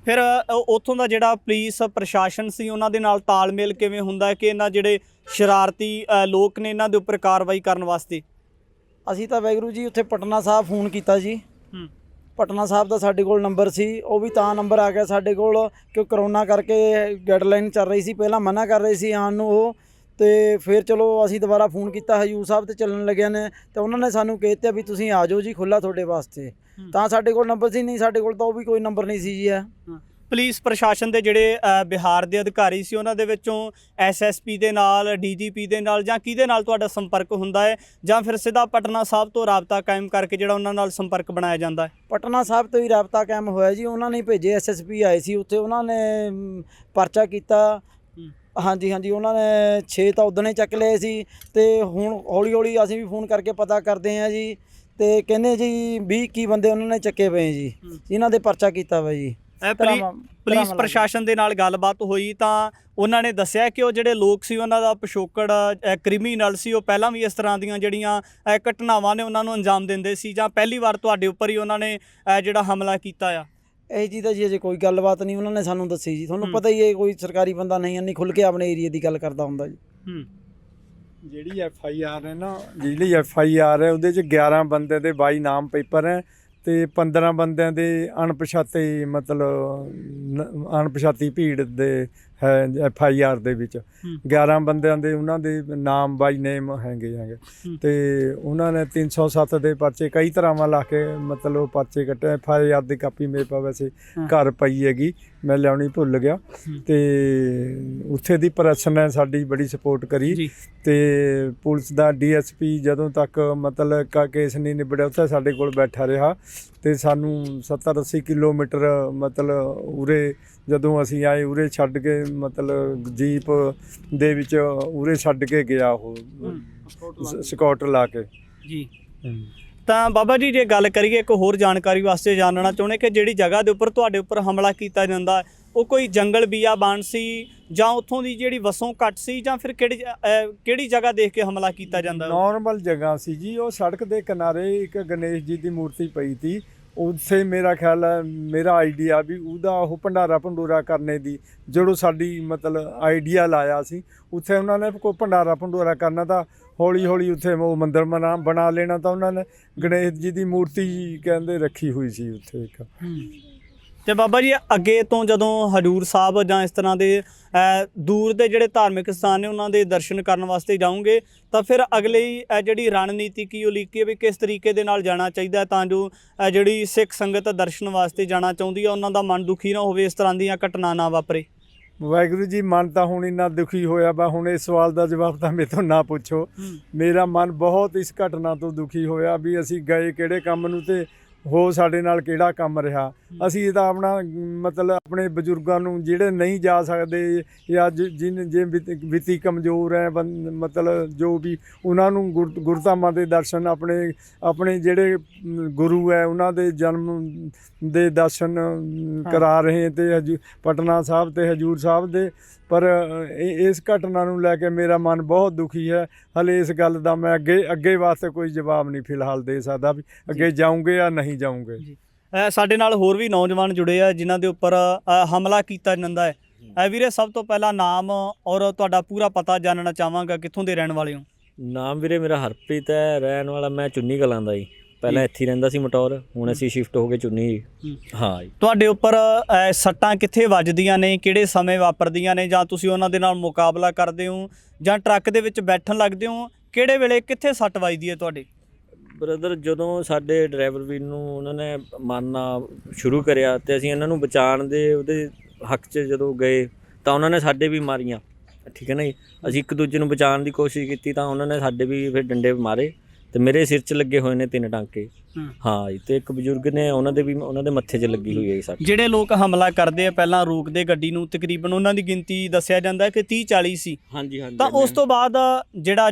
Speaker 1: ਫਿਰ ਉੱਥੋਂ ਦਾ ਜਿਹੜਾ ਪੁਲਿਸ ਪ੍ਰਸ਼ਾਸਨ ਸੀ ਉਹਨਾਂ ਦੇ ਨਾਲ ਤਾਲਮੇਲ ਕਿਵੇਂ ਹੁੰਦਾ ਕਿ ਇਹਨਾਂ ਜਿਹੜੇ ਸ਼ਰਾਰਤੀ ਲੋਕ ਨੇ ਇਹਨਾਂ ਦੇ ਉੱਪਰ ਕਾਰਵਾਈ ਕਰਨ ਵਾਸਤੇ?
Speaker 2: ਅਸੀਂ ਤਾਂ ਵਾਹਿਗੁਰੂ ਜੀ ਉੱਥੇ ਪਟਨਾ ਸਾਹਿਬ ਫੋਨ ਕੀਤਾ ਜੀ। ਪਟਨਾ ਸਾਹਿਬ ਦਾ ਸਾਡੇ ਕੋਲ ਨੰਬਰ ਸੀ, ਉਹ ਵੀ ਤਾਂ ਨੰਬਰ ਆ ਗਿਆ ਸਾਡੇ ਕੋਲ ਕਿ ਕਰੋਨਾ ਕਰਕੇ ਗਾਈਡਲਾਈਨ ਚੱਲ ਰਹੀ ਸੀ, ਪਹਿਲਾਂ ਮਨਾ ਕਰ ਰਹੇ ਸੀ ਆਉਣ ਨੂੰ ਉਹ। ਤੇ ਫਿਰ ਚਲੋ ਅਸੀਂ ਦੁਬਾਰਾ ਫੋਨ ਕੀਤਾ, ਹਜੂਰ ਸਾਹਿਬ ਤੇ ਚੱਲਣ ਲੱਗਿਆ ਨੇ, ਤੇ ਉਹਨਾਂ ਨੇ ਸਾਨੂੰ ਕਹਿ ਦਿੱਤਾ ਵੀ ਤੁਸੀਂ ਆ ਜਾਓ ਜੀ, ਖੁੱਲ੍ਹਾ ਤੁਹਾਡੇ ਵਾਸਤੇ। ਤਾਂ ਸਾਡੇ ਕੋਲ ਨੰਬਰ ਸੀ, ਨਹੀਂ ਸਾਡੇ ਕੋਲ ਤਾਂ ਉਹ ਵੀ ਕੋਈ ਨੰਬਰ ਨਹੀਂ ਸੀ ਜੀ।
Speaker 1: ਪੁਲਿਸ ਪ੍ਰਸ਼ਾਸਨ ਦੇ ਜਿਹੜੇ ਬਿਹਾਰ ਦੇ ਅਧਿਕਾਰੀ ਸੀ ਉਹਨਾਂ ਦੇ ਵਿੱਚੋਂ ਐਸਐਸਪੀ ਦੇ ਨਾਲ, ਡੀਜੀਪੀ ਦੇ ਨਾਲ ਜਾਂ ਕਿਹਦੇ ਨਾਲ ਤੁਹਾਡਾ ਸੰਪਰਕ ਹੁੰਦਾ ਹੈ, ਜਾਂ ਫਿਰ ਸਿੱਧਾ ਪਟਨਾ ਸਾਹਿਬ ਤੋਂ ਰਾਬਤਾ ਕਾਇਮ ਕਰਕੇ ਜਿਹੜਾ ਉਹਨਾਂ ਨਾਲ ਸੰਪਰਕ ਬਣਾਇਆ ਜਾਂਦਾ ਹੈ?
Speaker 2: ਪਟਨਾ ਸਾਹਿਬ ਤੋਂ ਹੀ ਰਾਬਤਾ ਕਾਇਮ ਹੋਇਆ ਜੀ। ਉਹਨਾਂ ਨੇ ਭੇਜੇ, ਐਸਐਸਪੀ ਆਏ ਸੀ ਉੱਥੇ, ਉਹਨਾਂ ਨੇ ਪਰਚਾ ਕੀਤਾ। ਹਾਂਜੀ ਹਾਂਜੀ, ਉਹਨਾਂ ਨੇ 6 ਤਾਂ ਉਦਣੇ ਚੱਕ ਲਏ ਸੀ, ਤੇ ਹੁਣ ਹੌਲੀ ਹੌਲੀ ਅਸੀਂ ਵੀ ਫੋਨ ਕਰਕੇ ਪਤਾ ਕਰਦੇ ਹਾਂ ਜੀ, ਤੇ ਕਹਿੰਦੇ ਜੀ 20 21 ਬੰਦੇ ਉਹਨਾਂ ਨੇ ਚੱਕੇ ਪਏ ਜੀ, ਜਿਨ੍ਹਾਂ ਦੇ ਪਰਚਾ ਕੀਤਾ ਵਾ ਜੀ।
Speaker 1: ਪੁਲਿਸ ਪ੍ਰਸ਼ਾਸਨ ਦੇ ਨਾਲ ਗੱਲਬਾਤ ਹੋਈ ਤਾਂ ਉਹਨਾਂ ਨੇ ਦੱਸਿਆ ਕਿ ਉਹ ਜਿਹੜੇ ਲੋਕ ਸੀ ਉਹਨਾਂ ਦਾ ਪਿਛੋਕੜ ਕ੍ਰਿਮੀਨਲ ਸੀ, ਉਹ ਪਹਿਲਾਂ ਵੀ ਇਸ ਤਰ੍ਹਾਂ ਦੀਆਂ ਜਿਹੜੀਆਂ ਘਟਨਾਵਾਂ ਨੇ ਉਹਨਾਂ ਨੂੰ ਅੰਜਾਮ ਦਿੰਦੇ ਸੀ, ਜਾਂ ਪਹਿਲੀ ਵਾਰ ਤੁਹਾਡੇ ਉੱਪਰ ਹੀ ਉਹਨਾਂ ਨੇ ਜਿਹੜਾ ਹਮਲਾ ਕੀਤਾ ਆ?
Speaker 2: ਇਹ ਜੀ ਤਾਂ ਜੀ ਅਜੇ ਕੋਈ ਗੱਲਬਾਤ ਨਹੀਂ ਉਹਨਾਂ ਨੇ ਸਾਨੂੰ ਦੱਸੀ ਜੀ। ਤੁਹਾਨੂੰ ਪਤਾ ਹੀ ਹੈ ਕੋਈ ਸਰਕਾਰੀ ਬੰਦਾ ਨਹੀਂ ਖੁੱਲ੍ਹ ਕੇ ਆਪਣੇ ਏਰੀਏ ਦੀ ਗੱਲ ਕਰਦਾ ਹੁੰਦਾ ਜੀ।
Speaker 3: ਜਿਹੜੀ FIR ਹੈ ਨਾ, ਜਿਹੜੀ FIR ਹੈ ਉਹਦੇ 'ਚ 11 ਬੰਦੇ ਦੇ 22 ਨਾਮ ਪੇਪਰ ਹੈ, ਤੇ 15 ਬੰਦਿਆਂ ਦੇ ਅਣਪਛਾਤੇ ਮਤਲਬ ਅਣਪਛਾਤੀ ਭੀੜ ਦੇ ਹੈ FIR ਦੇ ਵਿੱਚ। 11 ਬੰਦਿਆਂ ਦੇ ਉਹਨਾਂ ਦੇ ਨਾਮ ਬਾਈ ਨੇਮ ਹੈਗੇ ਤੇ ਉਹਨਾਂ ਨੇ 307 ਦੇ ਪਰਚੇ ਕਈ ਤਰ੍ਹਾਂ ਲਾ ਕੇ ਮਤਲਬ ਪਰਚੇ ਕੱਟੇ। FIR ਦੀ ਕਾਪੀ ਮੇਰੇ ਪਾ ਵੈਸੇ ਘਰ ਪਈ ਹੈਗੀ, ਮੈਂ ਲਿਆਉਣੀ ਭੁੱਲ ਗਿਆ। ਤੇ ਉੱਥੇ ਦੀ ਪ੍ਰੈਸ ਨੇ ਸਾਡੀ ਬੜੀ ਸਪੋਰਟ ਕਰੀ, ਤੇ ਪੁਲਿਸ ਦਾ DSP ਜਦੋਂ ਤੱਕ ਮਤਲਬ ਕੇਸ ਨਹੀਂ ਨਿਬੜਿਆ ਉੱਥੇ ਸਾਡੇ ਕੋਲ ਬੈਠਾ ਰਿਹਾ, ਤੇ ਸਾਨੂੰ 70-80 ਕਿਲੋਮੀਟਰ ਮਤਲਬ ਉਰੇ ਜਦੋਂ ਅਸੀਂ ਆਏ ਉਰੇ ਛੱਡ ਕੇ ਮਤਲਬ ਜੀਪ ਦੇ ਵਿੱਚ ਉਰੇ ਛੱਡ ਕੇ ਗਿਆ ਉਹ ਸਕਾਟ ਲਾ ਕੇ
Speaker 1: ਜੀ। ਤਾਂ ਬਾਬਾ ਜੀ ਜੇ ਗੱਲ ਕਰੀਏ ਇੱਕ ਹੋਰ ਜਾਣਕਾਰੀ ਵਾਸਤੇ ਜਾਣਨਾ ਚਾਹੁੰਦੇ ਕਿ ਜਿਹੜੀ ਜਗ੍ਹਾ ਦੇ ਉੱਪਰ ਤੁਹਾਡੇ ਉੱਪਰ ਹਮਲਾ ਕੀਤਾ ਜਾਂਦਾ ਉਹ ਕੋਈ ਜੰਗਲ ਬਿਆਬਾਨ ਸੀ, ਜਾਂ ਉੱਥੋਂ ਦੀ ਜਿਹੜੀ ਵਸੋਂ ਘੱਟ ਸੀ, ਜਾਂ ਫਿਰ ਕਿਹੜੀ ਜਗ੍ਹਾ ਦੇਖ ਕੇ ਹਮਲਾ ਕੀਤਾ ਜਾਂਦਾ?
Speaker 3: ਨੋਰਮਲ ਜਗ੍ਹਾ ਸੀ ਜੀ, ਉਹ ਸੜਕ ਦੇ ਕਿਨਾਰੇ ਇੱਕ ਗਣੇਸ਼ ਜੀ ਦੀ ਮੂਰਤੀ ਪਈ ਸੀ। ਉੱਥੇ ਮੇਰਾ ਖਿਆਲ ਹੈ, ਮੇਰਾ ਆਈਡੀਆ ਵੀ ਉਹਦਾ ਉਹ ਭੰਡਾਰਾ ਕਰਨੇ ਦੀ ਜਦੋਂ ਸਾਡੀ ਮਤਲਬ ਆਈਡੀਆ ਲਾਇਆ ਸੀ, ਉੱਥੇ ਉਹਨਾਂ ਨੇ ਕੋਈ ਭੰਡਾਰਾ ਕਰਨਾ ਤਾਂ ਹੌਲੀ ਹੌਲੀ ਉੱਥੇ ਉਹ ਮੰਦਿਰ ਬਣਾ ਲੈਣਾ, ਤਾਂ ਉਹਨਾਂ ਨੇ ਗਣੇਸ਼ ਜੀ ਦੀ ਮੂਰਤੀ ਕਹਿੰਦੇ ਰੱਖੀ ਹੋਈ ਸੀ ਉੱਥੇ ਇੱਕ।
Speaker 1: ਤੇ ਬਾਬਾ ਜੀ ਅੱਗੇ ਤੋਂ ਜਦੋਂ ਹਜ਼ੂਰ ਸਾਹਿਬ ਜਾਂ ਇਸ ਤਰ੍ਹਾਂ ਦੇ ਦੂਰ ਦੇ ਜਿਹੜੇ ਧਾਰਮਿਕ ਸਥਾਨ ਨੇ ਉਹਨਾਂ ਦੇ ਦਰਸ਼ਨ ਕਰਨ ਵਾਸਤੇ ਜਾਓਗੇ, ਤਾਂ ਫਿਰ ਅਗਲੀ ਜਿਹੜੀ ਰਣਨੀਤੀ ਕੀ ਉਲੀਕੀ ਹੈ ਵੀ ਕਿਸ ਤਰੀਕੇ ਦੇ ਨਾਲ ਜਾਣਾ ਚਾਹੀਦਾ ਤਾਂ ਜੋ ਜਿਹੜੀ ਸਿੱਖ ਸੰਗਤ ਦਰਸ਼ਨ ਵਾਸਤੇ ਜਾਣਾ ਚਾਹੁੰਦੀ ਹੈ ਉਹਨਾਂ ਦਾ ਮਨ ਦੁਖੀ ਨਾ ਹੋਵੇ, ਇਸ ਤਰ੍ਹਾਂ ਦੀਆਂ ਘਟਨਾ ਨਾ ਵਾਪਰੇ?
Speaker 3: ਵਾਹਿਗੁਰੂ ਜੀ, ਮਨ ਤਾਂ ਹੁਣ ਇੰਨਾ ਦੁਖੀ ਹੋਇਆ ਵਾ, ਹੁਣ ਇਸ ਸਵਾਲ ਦਾ ਜਵਾਬ ਤਾਂ ਮੇਰੇ ਤੋਂ ਨਾ ਪੁੱਛੋ। ਮੇਰਾ ਮਨ ਬਹੁਤ ਇਸ ਘਟਨਾ ਤੋਂ ਦੁਖੀ ਹੋਇਆ ਵੀ ਅਸੀਂ ਗਏ ਕਿਹੜੇ ਕੰਮ ਨੂੰ ਤੇ ਹੋ ਸਾਡੇ ਨਾਲ ਕਿਹੜਾ ਕੰਮ ਰਿਹਾ। ਅਸੀਂ ਤਾਂ ਆਪਣਾ ਮਤਲਬ ਆਪਣੇ ਬਜ਼ੁਰਗਾਂ ਨੂੰ ਜਿਹੜੇ ਨਹੀਂ ਜਾ ਸਕਦੇ ਜਾਂ ਜੇ ਵਿੱਤੀ ਕਮਜ਼ੋਰ ਹੈ ਮਤਲਬ ਜੋ ਵੀ ਉਹਨਾਂ ਨੂੰ ਗੁਰਧਾਮਾਂ ਦੇ ਦਰਸ਼ਨ ਆਪਣੇ ਜਿਹੜੇ ਗੁਰੂ ਹੈ ਉਹਨਾਂ ਦੇ ਜਨਮ ਦੇ ਦਰਸ਼ਨ ਕਰਾ ਰਹੇ ਤੇ ਪਟਨਾ ਸਾਹਿਬ ਤੇ ਹਜ਼ੂਰ ਸਾਹਿਬ ਦੇ। ਪਰ ਇਸ ਘਟਨਾ ਨੂੰ ਲੈ ਕੇ ਮੇਰਾ ਮਨ ਬਹੁਤ ਦੁਖੀ ਹੈ। ਹਲੇ ਇਸ ਗੱਲ ਦਾ ਮੈਂ ਅੱਗੇ ਵਾਸਤੇ ਕੋਈ ਜਵਾਬ ਨਹੀਂ ਫਿਲਹਾਲ ਦੇ ਸਕਦਾ ਵੀ ਅੱਗੇ ਜਾਊਂਗੇ ਜਾਂ ਨਹੀਂ ਜਾਊਂਗੇ।
Speaker 1: ਸਾਡੇ ਨਾਲ ਹੋਰ ਵੀ ਨੌਜਵਾਨ ਜੁੜੇ ਆ ਜਿਨ੍ਹਾਂ ਦੇ ਉੱਪਰ ਹਮਲਾ ਕੀਤਾ ਜਾਂਦਾ ਹੈ। ਵੀਰੇ ਸਭ ਤੋਂ ਪਹਿਲਾਂ ਨਾਮ ਔਰ ਤੁਹਾਡਾ ਪੂਰਾ ਪਤਾ ਜਾਣਨਾ ਚਾਹਾਂਗਾ, ਕਿੱਥੋਂ ਦੇ ਰਹਿਣ ਵਾਲੇ ਹੋ?
Speaker 4: ਨਾਮ ਵੀਰੇ ਮੇਰਾ ਹਰਪ੍ਰੀਤ ਹੈ, ਰਹਿਣ ਵਾਲਾ ਮੈਂ ਚੁੰਨੀ ਕਲਾਂ ਦਾ ਜੀ। ਪਹਿਲਾਂ ਇੱਥੇ ਰਹਿੰਦਾ ਸੀ ਮਟੌਰ, ਹੁਣ ਅਸੀਂ ਸ਼ਿਫਟ ਹੋ ਕੇ ਚੁੰਨੀ। ਹਾਂ ਜੀ। ਤੁਹਾਡੇ
Speaker 1: ਉੱਪਰ ਸੱਟਾਂ ਕਿੱਥੇ ਵੱਜਦੀਆਂ ਨੇ, ਕਿਹੜੇ ਸਮੇਂ ਵਾਪਰਦੀਆਂ ਨੇ, ਜਾਂ ਤੁਸੀਂ ਉਹਨਾਂ ਦੇ ਨਾਲ ਮੁਕਾਬਲਾ ਕਰਦੇ ਹੋ ਜਾਂ ਟਰੱਕ ਦੇ ਵਿੱਚ ਬੈਠਣ ਲੱਗਦੇ ਹੋ, ਕਿਹੜੇ ਵੇਲੇ ਕਿੱਥੇ ਸੱਟ ਵੱਜਦੀ ਹੈ ਤੁਹਾਡੇ?
Speaker 4: ਬ੍ਰਦਰ, ਜਦੋਂ ਸਾਡੇ ਡਰਾਈਵਰ ਵੀਰ ਨੂੰ ਉਹਨਾਂ ਨੇ ਮਾਰਨਾ ਸ਼ੁਰੂ ਕਰਿਆ ਤੇ ਅਸੀਂ ਇਹਨਾਂ ਨੂੰ ਬਚਾਉਣ ਦੇ ਉਹਦੇ ਹੱਕ 'ਚ ਜਦੋਂ ਗਏ ਤਾਂ ਉਹਨਾਂ ਨੇ ਸਾਡੇ ਵੀ ਮਾਰੀਆਂ, ਠੀਕ ਹੈ ਨਾ ਜੀ। ਅਸੀਂ ਇੱਕ ਦੂਜੇ ਨੂੰ ਬਚਾਉਣ ਦੀ ਕੋਸ਼ਿਸ਼ ਕੀਤੀ ਤਾਂ ਉਹਨਾਂ ਨੇ ਸਾਡੇ ਵੀ ਫਿਰ ਡੰਡੇ ਮਾਰੇ ਤੇ ਮੇਰੇ ਸਿਰ 'ਚ ਲੱਗੇ ਹੋਏ ਨੇ 3 ਟਾਂਕੇ। ਹਾਂ ਜੀ। ਤੇ ਇੱਕ ਬਜ਼ੁਰਗ ਨੇ ਉਹਨਾਂ ਦੇ ਮੱਥੇ 'ਚ ਲੱਗੀ ਹੋਈ ਹੈ ਸੱਟ।
Speaker 1: ਜਿਹੜੇ ਲੋਕ ਹਮਲਾ ਕਰਦੇ ਆ ਪਹਿਲਾਂ ਰੋਕਦੇ ਗੱਡੀ ਨੂੰ, ਤਕਰੀਬਨ ਉਹਨਾਂ ਦੀ ਗਿਣਤੀ ਦੱਸਿਆ ਜਾਂਦਾ ਕਿ 30-40 ਸੀ।
Speaker 4: ਹਾਂਜੀ ਹਾਂਜੀ।
Speaker 1: ਤਾਂ ਉਸ ਤੋਂ ਬਾਅਦ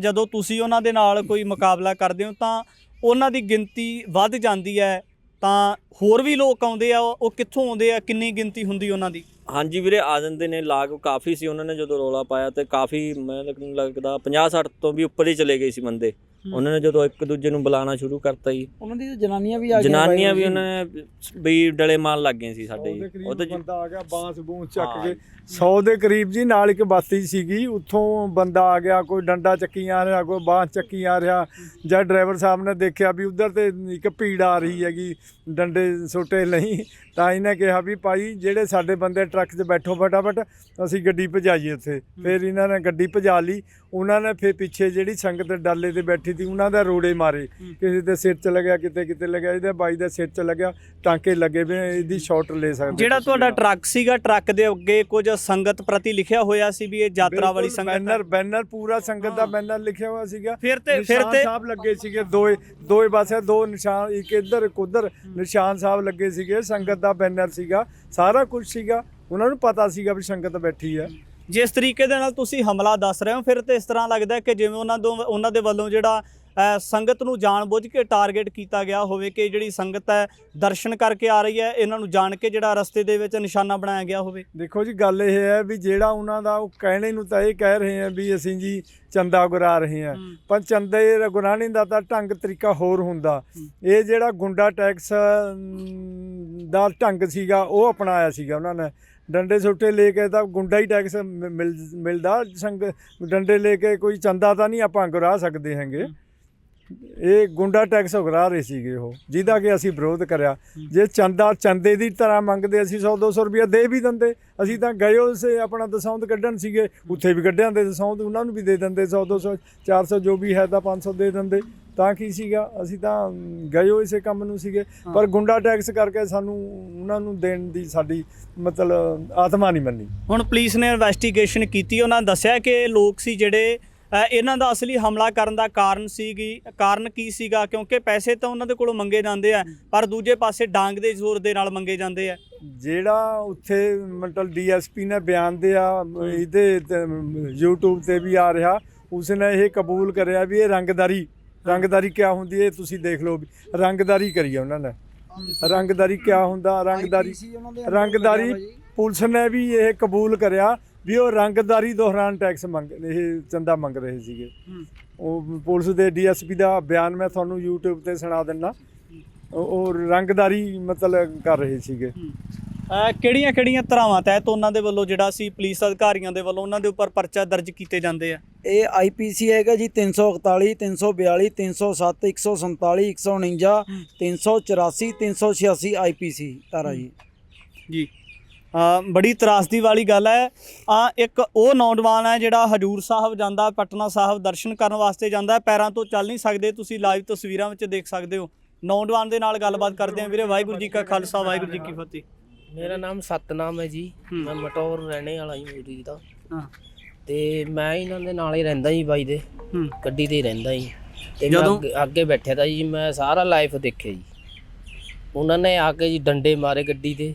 Speaker 1: ਜਦੋਂ ਤੁਸੀਂ ਉਹਨਾਂ ਦੇ ਨਾਲ ਕੋਈ ਮੁਕਾਬਲਾ ਕਰਦੇ ਹੋ ਤਾਂ ਉਹਨਾਂ ਦੀ ਗਿਣਤੀ ਵੱਧ ਜਾਂਦੀ ਹੈ, ਤਾਂ ਹੋਰ ਵੀ ਲੋਕ ਆਉਂਦੇ ਆ, ਉਹ ਕਿੱਥੋਂ ਆਉਂਦੇ ਆ, ਕਿੰਨੀ ਗਿਣਤੀ ਹੁੰਦੀ ਉਹਨਾਂ ਦੀ?
Speaker 4: ਹਾਂਜੀ ਵੀਰੇ, ਆ ਜਾਂਦੇ ਨੇ। ਲਾਗ ਕਾਫੀ ਸੀ, ਉਹਨਾਂ ਨੇ ਜਦੋਂ ਰੌਲਾ ਪਾਇਆ ਤੇ ਕਾਫੀ ਮੈਨੂੰ ਲੱਗਦਾ 50-60 ਤੋਂ ਵੀ ਉੱਪਰ ਹੀ ਚਲੇ ਗਏ ਸੀ ਬੰਦੇ। ਉਹਨਾਂ ਨੇ ਜਦੋਂ ਇੱਕ ਦੂਜੇ ਨੂੰ ਬੁਲਾਉਣਾ ਸ਼ੁਰੂ ਕਰਤਾ ਜੀ,
Speaker 2: ਉਹਨਾਂ ਦੀ ਜਨਾਨੀਆਂ ਵੀ ਆ ਗਈਆਂ,
Speaker 4: ਜਨਾਨੀਆਂ ਵੀ ਉਹਨਾਂ ਨੇ ਵੀ ਡਲੇ ਮਾਰਨ ਲੱਗ ਗਏ ਸੀ ਸਾਡੇ ਜੀ।
Speaker 3: ਉਹ ਬੰਦਾ ਆ ਗਿਆ ਬਾਂਸ ਬੂੰਸ ਚੱਕ ਕੇ 100 ਦੇ ਕਰੀਬ ਜੀ। ਨਾਲ ਇੱਕ ਬਾਤੀ ਸੀਗੀ, ਉੱਥੋਂ ਬੰਦਾ ਆ ਗਿਆ, ਕੋਈ ਡੰਡਾ ਚੱਕੀ ਆ ਰਿਹਾ, ਕੋਈ ਬਾਂਸ ਚੱਕੀ ਆ ਰਿਹਾ। ਜਦ ਡਰਾਈਵਰ ਸਾਹਿਬ ਨੇ ਦੇਖਿਆ ਵੀ ਉਧਰ ਤੇ ਇੱਕ ਭੀੜ ਆ ਰਹੀ ਹੈਗੀ ਡੰਡੇ ਸੋਟੇ ਨਹੀਂ, ਤਾਂ ਇਹਨੇ ਕਿਹਾ ਵੀ ਭਾਈ ਜਿਹੜੇ ਸਾਡੇ ਬੰਦੇ ਟਰੱਕ 'ਚ ਬੈਠੋ ਫਟਾਫਟ, ਅਸੀਂ ਗੱਡੀ ਭਜਾਈਏ ਉੱਥੇ। ਫਿਰ ਇਹਨਾਂ ਨੇ ਗੱਡੀ ਭਜਾ ਲਈ। ਉਹਨਾਂ ਨੇ ਫਿਰ ਪਿੱਛੇ ਜਿਹੜੀ ਸੰਗਤ ਡਾਲੇ 'ਤੇ ਬੈਠੀ ਬੈਠੀ ਸੀ ਉਹਨਾਂ ਦਾ ਰੋੜੇ ਮਾਰੇ, ਕਿਸੇ ਦੇ ਸਿਰ 'ਚ ਲੱਗਿਆ, ਕਿਤੇ ਲੱਗਿਆ, ਇਹਦੇ ਬਾਈ ਦੇ ਸਿਰ 'ਚ ਲੱਗਿਆ, ਟਾਂਕੇ ਲੱਗੇ ਵੇ, ਇਹਦੀ ਸ਼ਾਟ ਲੈ ਸਕਦੇ।
Speaker 1: ਜਿਹੜਾ ਤੁਹਾਡਾ ਟਰੱਕ ਸੀਗਾ, ਟਰੱਕ ਦੇ ਅੱਗੇ ਕੁਝ ਸੰਗਤ ਪ੍ਰਤੀ ਲਿਖਿਆ ਹੋਇਆ ਸੀ ਵੀ ਇਹ ਯਾਤਰਾ ਵਾਲੀ ਸੰਗਤ ਹੈ।
Speaker 3: ਬੈਨਰ ਪੂਰਾ ਸੰਗਤ ਦਾ ਬੈਨਰ ਲਿਖਿਆ ਹੋਇਆ ਸੀਗਾ।
Speaker 1: ਫਿਰ ਤੇ
Speaker 3: ਸਾਹਿਬ ਲੱਗੇ ਸੀਗੇ, ਦੋਏ ਪਾਸੇ 2 ਨਿਸ਼ਾਨ, ਇੱਕ ਇੱਧਰ ਇੱਕ ਉੱਧਰ ਨਿਸ਼ਾਨ ਸਾਹਿਬ ਲੱਗੇ ਸੀਗੇ, ਸੰਗਤ ਦਾ ਬੈਨਰ ਸੀਗਾ, ਸਾਰਾ ਕੁਝ ਸੀਗਾ, ਉਹਨਾਂ ਨੂੰ ਪਤਾ ਸੀਗਾ ਵੀ ਸੰਗਤ ਬੈਠੀ ਹੈ।
Speaker 1: ਜਿਸ ਤਰੀਕੇ ਦੇ ਨਾਲ ਤੁਸੀਂ ਹਮਲਾ ਦੱਸ ਰਹੇ ਹੋ, ਫਿਰ ਤੇ ਇਸ ਤਰ੍ਹਾਂ ਲੱਗਦਾ ਕਿ ਜਿਵੇਂ ਉਹਨਾਂ ਦੇ ਵੱਲੋਂ ਜਿਹੜਾ ਸੰਗਤ ਨੂੰ ਜਾਣਬੁੱਝ ਕੇ ਟਾਰਗੇਟ ਕੀਤਾ ਗਿਆ ਹੋਵੇ ਕਿ ਜਿਹੜੀ ਸੰਗਤ ਹੈ ਦਰਸ਼ਨ ਕਰਕੇ ਆ ਰਹੀ ਹੈ, ਇਹਨਾਂ ਨੂੰ ਜਾਣ ਕੇ ਜਿਹੜਾ ਰਸਤੇ ਦੇ ਵਿੱਚ ਨਿਸ਼ਾਨਾ ਬਣਾਇਆ ਗਿਆ ਹੋਵੇ।
Speaker 3: ਦੇਖੋ ਜੀ, ਗੱਲ ਇਹ ਹੈ ਵੀ ਜਿਹੜਾ ਉਹਨਾਂ ਦਾ ਉਹ ਕਹਿਣੇ ਨੂੰ ਤਾਂ ਇਹ ਕਹਿ ਰਹੇ ਆ ਵੀ ਅਸੀਂ ਜੀ ਚੰਦਾ ਗੁਰਾ ਰਹੇ ਹਾਂ, ਪਰ ਚੰਦੇ ਗੁਰਾਣੇ ਦਾ ਤਾਂ ਢੰਗ ਤਰੀਕਾ ਹੋਰ ਹੁੰਦਾ। ਇਹ ਜਿਹੜਾ ਗੁੰਡਾ ਟੈਕਸ ਦਾ ਢੰਗ ਸੀਗਾ ਉਹ ਅਪਣਾਇਆ ਸੀਗਾ ਉਹਨਾਂ ਨੇ। ਡੰਡੇ ਸੁੱਟੇ ਲੈ ਕੇ ਤਾਂ ਗੁੰਡਾ ਹੀ ਟੈਕਸ ਮਿਲਦਾ, ਡੰਡੇ ਲੈ ਕੇ ਕੋਈ ਚੰਦਾ ਤਾਂ ਨਹੀਂ ਆਪਾਂ ਗੁਰਾ ਸਕਦੇ ਹੈਗੇ। ਇਹ ਗੁੰਡਾ ਟੈਕਸ ਉਗਰਾ ਰਹੇ ਸੀਗੇ ਉਹ, ਜਿਹਦਾ ਕਿ ਅਸੀਂ ਵਿਰੋਧ ਕਰਿਆ। ਜੇ ਚੰਦੇ ਦੀ ਤਰ੍ਹਾਂ ਮੰਗਦੇ, ਅਸੀਂ 100-200 ਰੁਪਇਆ ਦੇ ਵੀ ਦਿੰਦੇ। ਅਸੀਂ ਤਾਂ ਗਏ ਉਸੇ ਆਪਣਾ ਦਸੌਂਦ ਕੱਢਣ ਸੀਗੇ, ਉੱਥੇ ਵੀ ਕੱਢਿਆਂ ਦੇ ਦਸੌਂਦ, ਉਹਨਾਂ ਨੂੰ ਵੀ ਦੇ ਦਿੰਦੇ 100-200 400 ਜੋ ਵੀ ਹੈ ਤਾਂ 500 ਦੇ ਦਿੰਦੇ। ਤਾਂ ਕੀ ਸੀਗਾ, ਅਸੀਂ ਤਾਂ ਗਏ ਹੋ ਇਸੇ ਕੰਮ ਨੂੰ ਸੀਗੇ। ਪਰ ਗੁੰਡਾ ਟੈਕਸ ਕਰਕੇ ਸਾਨੂੰ ਉਹਨਾਂ ਨੂੰ ਦੇਣ ਦੀ ਸਾਡੀ ਮਤਲਬ ਆਤਮਾ ਨਹੀਂ ਮੰਨੀ।
Speaker 1: ਹੁਣ ਪੁਲਿਸ ਨੇ ਇਨਵੈਸਟੀਗੇਸ਼ਨ ਕੀਤੀ, ਉਹਨਾਂ ਨੇ ਦੱਸਿਆ ਕਿ ਇਹ ਲੋਕ ਸੀ ਜਿਹੜੇ ਇਹਨਾਂ ਦਾ ਅਸਲੀ ਹਮਲਾ ਕਰਨ ਦਾ ਕਾਰਨ ਕੀ ਸੀਗਾ, ਕਿਉਂਕਿ ਪੈਸੇ ਤਾਂ ਉਹਨਾਂ ਦੇ ਕੋਲੋਂ ਮੰਗੇ ਜਾਂਦੇ ਆ, ਪਰ ਦੂਜੇ ਪਾਸੇ ਡਾਂਗ ਦੇ ਜ਼ੋਰ ਦੇ ਨਾਲ ਮੰਗੇ ਜਾਂਦੇ ਆ।
Speaker 3: ਜਿਹੜਾ ਉੱਥੇ ਮਤਲਬ DSP ਨੇ ਬਿਆਨ ਦਿਆ, ਇਹਦੇ YouTube ਤੇ ਵੀ ਆ ਰਿਹਾ, ਉਸਨੇ ਇਹ ਕਬੂਲ ਕਰਿਆ ਵੀ ਇਹ ਰੰਗਦਾਰੀ ਕਿਆ ਹੁੰਦੀ ਹੈ, ਤੁਸੀਂ ਦੇਖ ਲਓ ਵੀ ਰੰਗਦਾਰੀ ਕਰੀ ਆ ਉਹਨਾਂ ਨੇ। ਰੰਗਦਾਰੀ ਕਿਆ ਹੁੰਦਾ, ਰੰਗਦਾਰੀ ਪੁਲਿਸ ਨੇ ਵੀ ਇਹ ਕਬੂਲ ਕਰਿਆ ਵੀ ਉਹ ਰੰਗਦਾਰੀ ਦੌਰਾਨ ਟੈਕਸ ਇਹ ਚੰਦਾ ਮੰਗ ਰਹੇ ਸੀਗੇ। ਉਹ ਪੁਲਿਸ ਦੇ DSP ਦਾ ਬਿਆਨ ਮੈਂ ਤੁਹਾਨੂੰ YouTube ਤੇ ਸੁਣਾ ਦਿੰਦਾ। ਉਹ ਰੰਗਦਾਰੀ ਮਤਲਬ ਕਰ ਰਹੇ ਸੀਗੇ।
Speaker 1: ਕਿਹੜੀਆਂ ਧਾਰਾਵਾਂ ਤਹਿਤ ਉਹਨਾਂ ਦੇ ਵੱਲੋਂ ਜਿਹੜਾ ਸੀ ਪੁਲਿਸ ਅਧਿਕਾਰੀਆਂ ਦੇ ਵੱਲੋਂ ਉਹਨਾਂ ਦੇ ਉੱਪਰ ਪਰਚਾ ਦਰਜ ਕੀਤੇ ਜਾਂਦੇ ਆ?
Speaker 2: ਇਹ IPC ਹੈਗਾ ਜੀ 341 342 307 147 149 384 386 IPC ਧਾਰਾ ਜੀ। ਬੜੀ ਤਰਾਸਦੀ ਵਾਲੀ ਗੱਲ ਹੈ। ਇੱਕ ਉਹ ਨੌਜਵਾਨ ਹੈ ਜਿਹੜਾ ਹਜੂਰ ਸਾਹਿਬ ਜਾਂਦਾ, ਪਟਨਾ ਸਾਹਿਬ ਦਰਸ਼ਨ ਕਰਨ ਵਾਸਤੇ ਜਾਂਦਾ, ਪੈਰਾਂ ਤੋਂ ਚੱਲ ਨਹੀਂ ਸਕਦੇ, ਤੁਸੀਂ ਲਾਈਵ ਤਸਵੀਰਾਂ ਵਿੱਚ ਦੇਖ ਸਕਦੇ ਹੋ। ਨੌਜਵਾਨ ਦੇ ਨਾਲ ਗੱਲਬਾਤ ਕਰਦੇ ਹਾਂ। ਵੀਰੇ, ਵਾਹਿਗੁਰੂ ਜੀ ਕਾ ਖਾਲਸਾ, ਵਾਹਿਗੁਰੂ ਜੀ ਕੀ ਫਤਿਹ।
Speaker 5: ਮੇਰਾ ਨਾਮ ਸਤਨਾਮ ਹੈ ਜੀ, ਮੈਂ ਮਟੌਰ ਰਹਿਣੇ ਵਾਲਾ ਜੀ ਮੂਰੀ ਦਾ। ਤੇ ਮੈਂ ਇਹਨਾਂ ਦੇ ਨਾਲ ਹੀ ਰਹਿੰਦਾ ਜੀ, ਬਾਈ ਦੇ ਗੱਡੀ ਤੇ ਹੀ ਰਹਿੰਦਾ ਜੀ। ਤੇ ਜਦੋਂ ਅੱਗੇ ਬੈਠਿਆ ਤਾਂ ਜੀ ਮੈਂ ਸਾਰਾ ਲਾਈਫ ਦੇਖਿਆ ਜੀ। ਉਹਨਾਂ ਨੇ ਆ ਕੇ ਜੀ ਡੰਡੇ ਮਾਰੇ ਗੱਡੀ ਤੇ,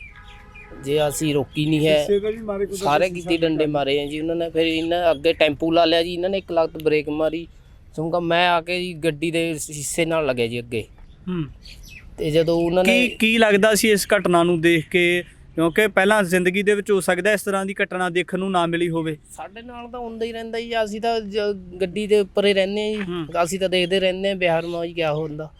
Speaker 5: ਜੇ ਅਸੀਂ ਰੋਕੀ ਨਹੀਂ ਹੈ, ਸਾਰੇ ਕੀਤੀ ਡੰਡੇ ਮਾਰੇ ਆ ਜੀ ਉਹਨਾਂ ਨੇ। ਫਿਰ ਇਹਨਾਂ ਅੱਗੇ ਟੈਂਪੂ ਲਾ ਲਿਆ ਜੀ, ਇਹਨਾਂ ਨੇ 1 ਲੱਖ ਬ੍ਰੇਕ ਮਾਰੀ। ਸੁਣਗਾ ਮੈਂ ਆ ਕੇ ਜੀ ਗੱਡੀ ਦੇ ਸ਼ੀਸ਼ੇ ਨਾਲ ਲੱਗਿਆ ਜੀ ਅੱਗੇ। ਤੇ ਜਦੋਂ ਉਹਨਾਂ ਨੇ
Speaker 1: ਕੀ ਲੱਗਦਾ ਸੀ ਇਸ ਘਟਨਾ ਨੂੰ ਦੇਖ ਕੇ, ਕਿਉਂਕਿ ਪਹਿਲਾਂ ਜ਼ਿੰਦਗੀ ਦੇ ਵਿੱਚ ਹੋ ਸਕਦਾ ਇਸ ਤਰ੍ਹਾਂ ਦੀ ਘਟਨਾ ਦੇਖਣ ਨੂੰ ਨਾ ਮਿਲੀ ਹੋਵੇ?
Speaker 5: ਸਾਡੇ ਨਾਲ ਤਾਂ ਹੁੰਦਾ ਹੀ ਰਹਿੰਦਾ ਜੀ, ਅਸੀਂ ਤਾਂ ਗੱਡੀ ਦੇ ਉੱਪਰ ਹੀ ਰਹਿੰਦੇ ਹਾਂ ਜੀ, ਅਸੀਂ ਤਾਂ ਦੇਖਦੇ ਰਹਿੰਦੇ ਹਾਂ ਬਿਹਾਰ ਮਾ ਜੀ ਕਿਆ ਹੁੰਦਾ।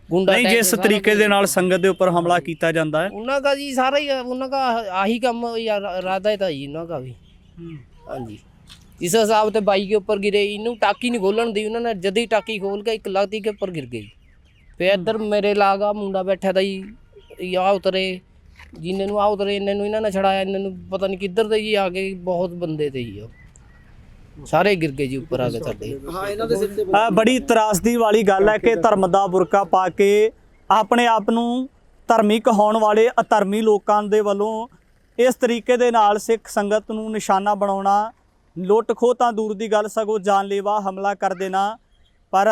Speaker 5: ਗੁੰਡਾ
Speaker 1: ਨਹੀਂ, ਜਿਸ ਤਰੀਕੇ ਦੇ ਨਾਲ ਸੰਗਤ ਦੇ ਉੱਪਰ ਹਮਲਾ ਕੀਤਾ ਜਾਂਦਾ ਹੈ,
Speaker 5: ਉਹਨਾਂ ਦਾ ਜੀ ਸਾਰਾ ਹੀ ਉਹਨਾਂ ਦਾ ਆਹੀ ਕੰਮ ਇਰਾਦਾ था जी ਉਹਨਾਂ का भी। हाँ जी, जिस हिसाब से बाइक के ऊपर गिरे, इन्हों टाकी नहीं खोलन दी, उन्होंने जद ही टाकी खोल के 1 लाख के ऊपर गिर गई। फिर इधर मेरे लागा मुंडा बैठा था जी, आ उतरे जिन्हें आ उतरे, इन्होंने छड़ाया, इन्होंने पता नहीं किधर थे जी, आगे बहुत बंदे थे जी, ਸਾਰੇ ਗਿਰ ਗਏ ਜੀ ਉੱਪਰ ਆ ਕੇ ਸਾਡੇ।
Speaker 2: ਇਹਨਾਂ ਦੇ ਸਿਰ ਤੇ
Speaker 1: ਬੜੀ ਤਰਾਸਦੀ ਵਾਲੀ ਗੱਲ ਹੈ ਕਿ ਧਰਮ ਦਾ ਬੁਰਕਾ ਪਾ ਕੇ ਆਪਣੇ ਆਪ ਨੂੰ ਧਰਮੀ ਕਹਾਉਣ ਵਾਲੇ ਅਧਰਮੀ ਲੋਕਾਂ ਦੇ ਵੱਲੋਂ ਇਸ ਤਰੀਕੇ ਦੇ ਨਾਲ ਸਿੱਖ ਸੰਗਤ ਨੂੰ ਨਿਸ਼ਾਨਾ ਬਣਾਉਣਾ, ਲੁੱਟ ਖੋਹ ਤਾਂ ਦੂਰ ਦੀ ਗੱਲ, ਸਗੋਂ ਜਾਨਲੇਵਾ ਹਮਲਾ ਕਰ ਦੇਣਾ। ਪਰ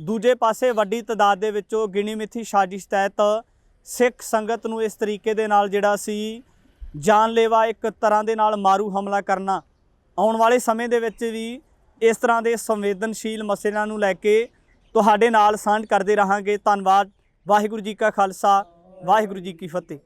Speaker 1: ਦੂਜੇ ਪਾਸੇ ਵੱਡੀ ਤਾਦਾਦ ਦੇ ਵਿੱਚੋਂ ਗਿਣੀ ਮਿੱਥੀ ਸਾਜ਼ਿਸ਼ ਤਹਿਤ ਸਿੱਖ ਸੰਗਤ ਨੂੰ ਇਸ ਤਰੀਕੇ ਦੇ ਨਾਲ ਜਿਹੜਾ ਸੀ ਜਾਨਲੇਵਾ ਇੱਕ ਤਰ੍ਹਾਂ ਦੇ ਨਾਲ ਮਾਰੂ ਹਮਲਾ ਕਰਨਾ। ਆਉਣ ਵਾਲੇ ਸਮੇਂ ਦੇ ਵਿੱਚ ਵੀ ਇਸ ਤਰ੍ਹਾਂ ਦੇ ਸੰਵੇਦਨਸ਼ੀਲ ਮਸਲਿਆਂ ਨੂੰ ਲੈ ਕੇ ਤੁਹਾਡੇ ਨਾਲ ਸਾਂਝ ਕਰਦੇ ਰਹਾਂਗੇ। ਧੰਨਵਾਦ। ਵਾਹਿਗੁਰੂ ਜੀ ਕਾ ਖਾਲਸਾ, ਵਾਹਿਗੁਰੂ ਜੀ ਕੀ ਫਤਿਹ।